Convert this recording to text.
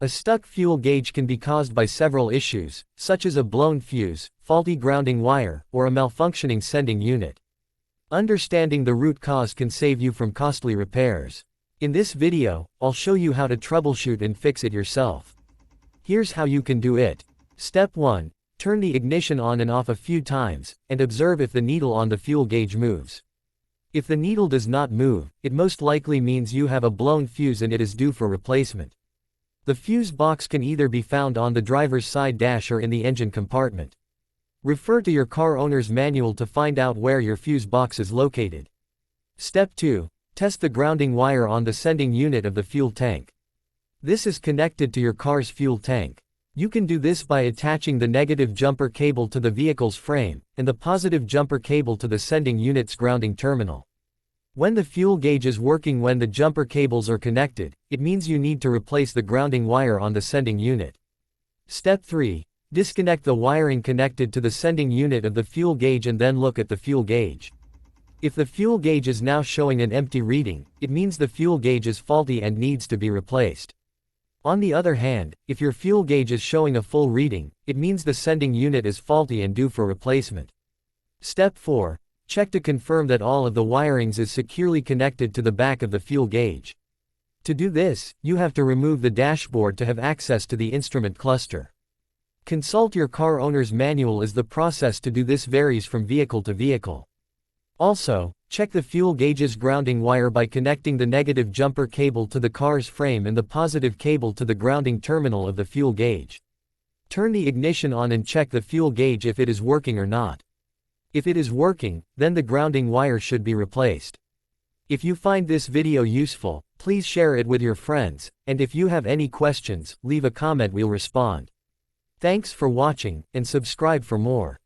A stuck fuel gauge can be caused by several issues, such as a blown fuse, faulty grounding wire, or a malfunctioning sending unit. Understanding the root cause can save you from costly repairs. In this video, I'll show you how to troubleshoot and fix it yourself. Here's how you can do it. Step 1. Turn the ignition on and off a few times, and observe if the needle on the fuel gauge moves. If the needle does not move, it most likely means you have a blown fuse and it is due for replacement. The fuse box can either be found on the driver's side dash or in the engine compartment. Refer to your car owner's manual to find out where your fuse box is located. Step 2. Test the grounding wire on the sending unit of the fuel tank. This is connected to your car's fuel tank. You can do this by attaching the negative jumper cable to the vehicle's frame, and the positive jumper cable to the sending unit's grounding terminal. When the fuel gauge is working when the jumper cables are connected, it means you need to replace the grounding wire on the sending unit. Step 3. Disconnect the wiring connected to the sending unit of the fuel gauge and then look at the fuel gauge. If the fuel gauge is now showing an empty reading, it means the fuel gauge is faulty and needs to be replaced. On the other hand, if your fuel gauge is showing a full reading, it means the sending unit is faulty and due for replacement. Step 4. Check to confirm that all of the wirings is securely connected to the back of the fuel gauge. To do this, you have to remove the dashboard to have access to the instrument cluster. Consult your car owner's manual as the process to do this varies from vehicle to vehicle. Also, check the fuel gauge's grounding wire by connecting the negative jumper cable to the car's frame and the positive cable to the grounding terminal of the fuel gauge. Turn the ignition on and check the fuel gauge if it is working or not. If it is working, then the grounding wire should be replaced. If you find this video useful, please share it with your friends, and if you have any questions, leave a comment, we'll respond. Thanks for watching, and subscribe for more.